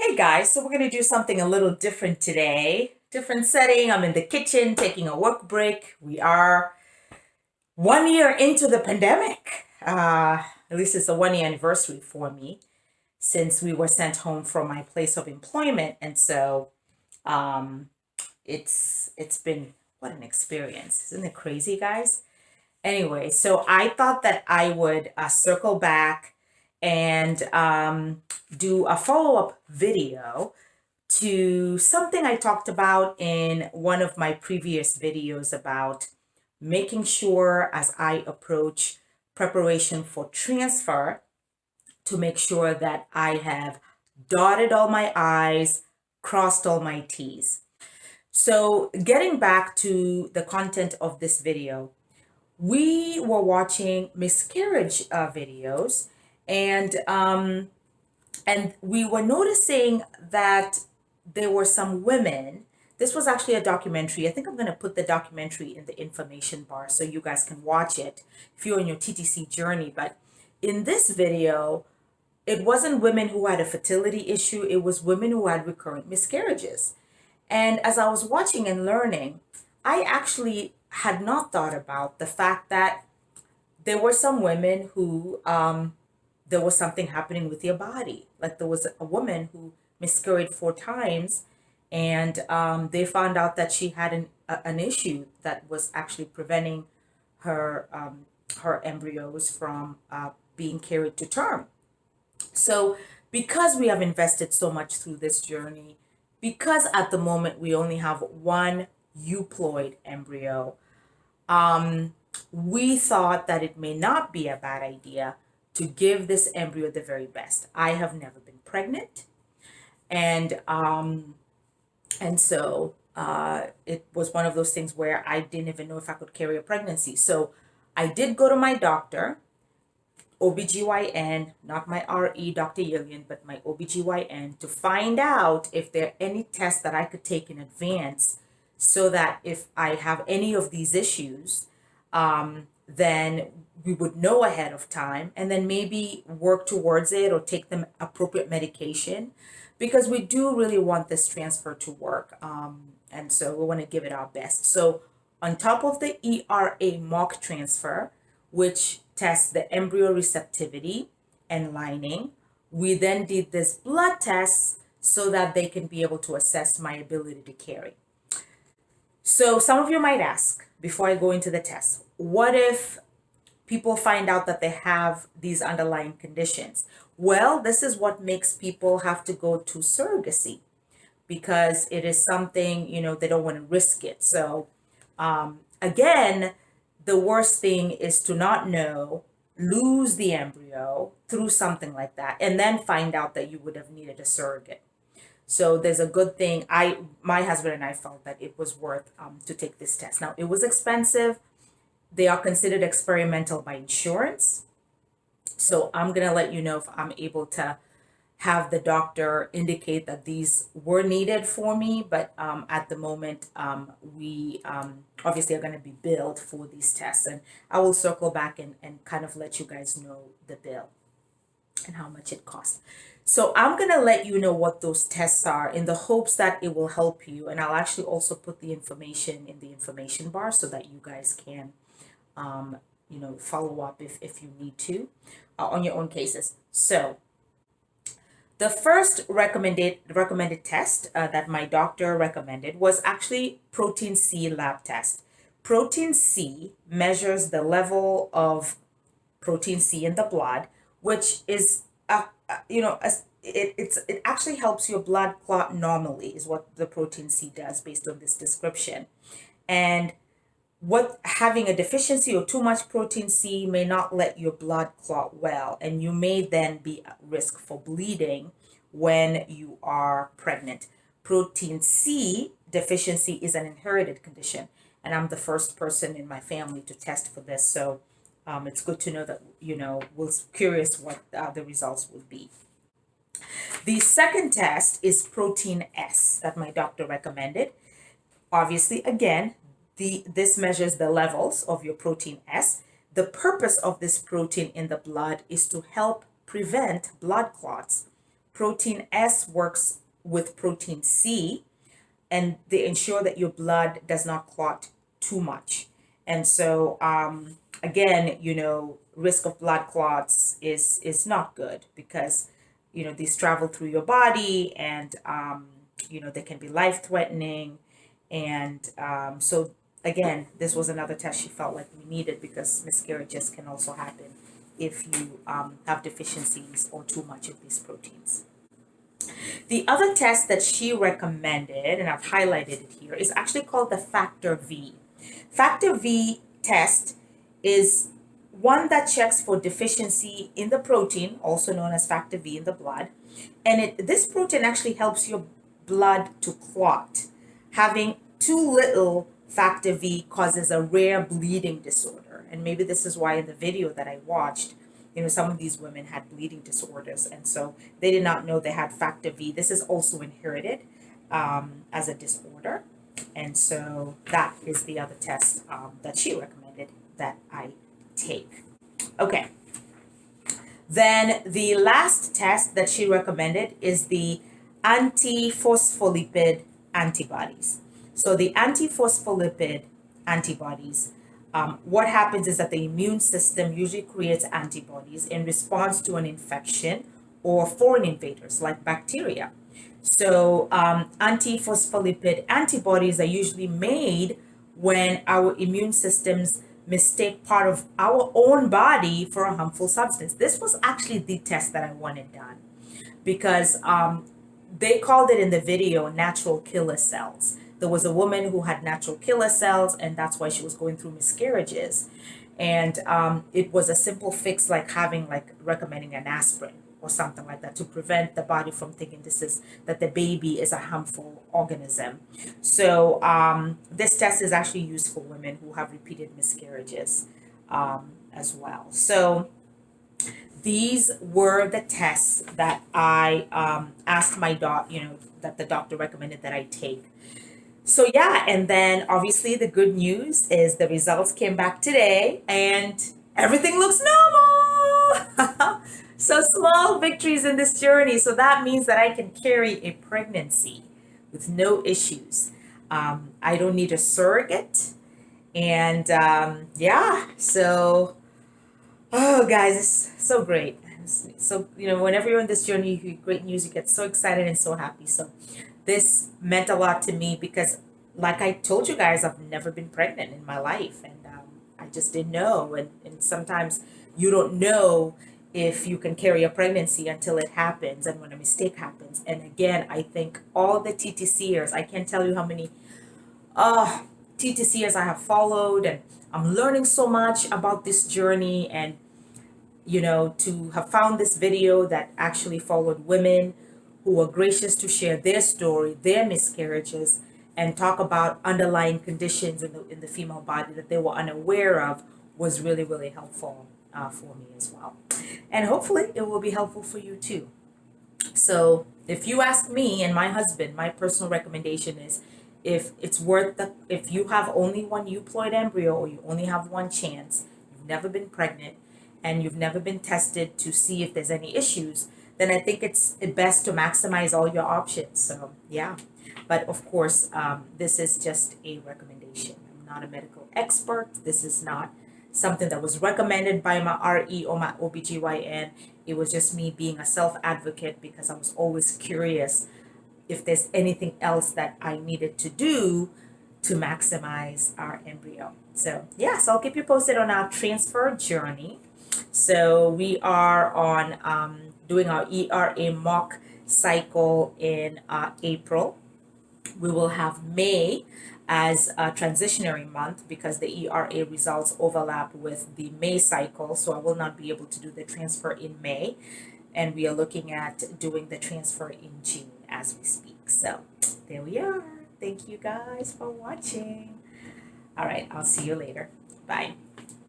Hey guys, so we're going to do something a little different today. Different setting. I'm in the kitchen taking a work break. We are 1 year into the pandemic. At least it's a 1 year anniversary for me since we were sent home from my place of employment. And so um, it's been what an experience. Isn't it crazy, guys? Anyway, so I thought that I would circle back and do a follow-up video to something I talked about in one of my previous videos about making sure as I approach preparation for transfer to make sure that I have dotted all my I's, crossed all my T's. So, getting back to the content of this video, we were watching miscarriage videos, and we were noticing that there were some women. This was actually a documentary. I think I'm going to put the documentary in the information bar so you guys can watch it if you're on your TTC journey. But in this video, it wasn't women who had a fertility issue, it was women who had recurrent miscarriages. And as I was watching and learning, I actually had not thought about the fact that there were some women who there was something happening with their body. Like there was a woman who miscarried 4 times, and they found out that she had an issue that was actually preventing her her embryos from being carried to term. So, because we have invested so much through this journey, because at the moment we only have one euploid embryo, we thought that it may not be a bad idea to give this embryo the very best. I have never been pregnant, and it was one of those things where I didn't even know if I could carry a pregnancy. So I did go to my doctor, OBGYN, not my RE, Dr. Yillian, but my OBGYN, to find out if there are any tests that I could take in advance so that if I have any of these issues, then we would know ahead of time and then maybe work towards it or take the appropriate medication because we do really want this transfer to work. And so we want to give it our best. So, on top of the ERA mock transfer, which tests the embryo receptivity and lining, we then did this blood test so that they can be able to assess my ability to carry. So, some of you might ask before I go into the test, what if people find out that they have these underlying conditions? Well, this is what makes people have to go to surrogacy because it is something, they don't want to risk it. So, again, the worst thing is to not know, lose the embryo through something like that, and then find out that you would have needed a surrogate. So there's a good thing. My husband and I felt that it was worth to take this test. Now it was expensive. They are considered experimental by insurance. So I'm gonna let you know if I'm able to have the doctor indicate that these were needed for me. But at the moment, we obviously are going to be billed for these tests. And I will circle back and kind of let you guys know the bill and how much it costs. So I'm going to let you know what those tests are in the hopes that it will help you. And I'll actually also put the information in the information bar so that you guys can, follow up if you need to on your own cases. So the first recommended test that my doctor recommended was actually protein C lab test. Protein C measures the level of protein C in the blood, which is it actually helps your blood clot normally is what the protein C does based on this description. And what having a deficiency or too much protein C may not let your blood clot well, and you may then be at risk for bleeding when you are pregnant. Protein C deficiency is an inherited condition, and I'm the first person in my family to test for this. So it's good to know that, was curious what the results would be. The second test is protein S that my doctor recommended. Obviously, again, this measures the levels of your protein S. The purpose of this protein in the blood is to help prevent blood clots. protein S works with protein C, and they ensure that your blood does not clot too much. And so, again, risk of blood clots is not good because, these travel through your body, and they can be life threatening. And so, again, this was another test she felt like we needed because miscarriages can also happen if you have deficiencies or too much of these proteins. The other test that she recommended, and I've highlighted it here, is actually called the Factor V. Factor V test is one that checks for deficiency in the protein, also known as Factor V in the blood. And this protein actually helps your blood to clot. Having too little Factor V causes a rare bleeding disorder. And maybe this is why in the video that I watched, some of these women had bleeding disorders, and so they did not know they had Factor V. This is also inherited as a disorder, and so that is the other test that she recommended that I take. Okay. Then the last test that she recommended is the antiphospholipid antibodies. So the antiphospholipid antibodies, what happens is that the immune system usually creates antibodies in response to an infection or foreign invaders like bacteria. So antiphospholipid antibodies are usually made when our immune systems mistake part of our own body for a harmful substance. This was actually the test that I wanted done because they called it in the video natural killer cells. There was a woman who had natural killer cells, and that's why she was going through miscarriages. And it was a simple fix, like recommending an aspirin or something like that to prevent the body from thinking that the baby is a harmful organism. So this test is actually used for women who have repeated miscarriages as well. So these were the tests that I asked my doctor, that the doctor recommended that I take. So yeah, and then obviously the good news is the results came back today and everything looks normal. So small victories in this journey. So that means that I can carry a pregnancy with no issues. I don't need a surrogate. And so, oh guys, it's so great. So, whenever you're on this journey, you hear great news, you get so excited and so happy. So this meant a lot to me because, like I told you guys, I've never been pregnant in my life, and I just didn't know. And sometimes you don't know if you can carry a pregnancy until it happens and when a mistake happens. And again, I think all the TTCers, I can't tell you how many TTCers I have followed, and I'm learning so much about this journey. And to have found this video that actually followed women who were gracious to share their story, their miscarriages, and talk about underlying conditions in the female body that they were unaware of was really, really helpful for me as well. And hopefully it will be helpful for you too. So if you ask me and my husband, my personal recommendation is if you have only one euploid embryo or you only have one chance, you've never been pregnant, and you've never been tested to see if there's any issues, then I think it's best to maximize all your options. So yeah, but of course, this is just a recommendation. I'm not a medical expert. This is not something that was recommended by my RE or my OBGYN. It was just me being a self-advocate because I was always curious if there's anything else that I needed to do to maximize our embryo. So yeah, so I'll keep you posted on our transfer journey. So we are on doing our ERA mock cycle in April. We will have May as a transitionary month because the ERA results overlap with the May cycle. So I will not be able to do the transfer in May. And we are looking at doing the transfer in June as we speak. So there we are. Thank you guys for watching. All right, I'll see you later. Bye.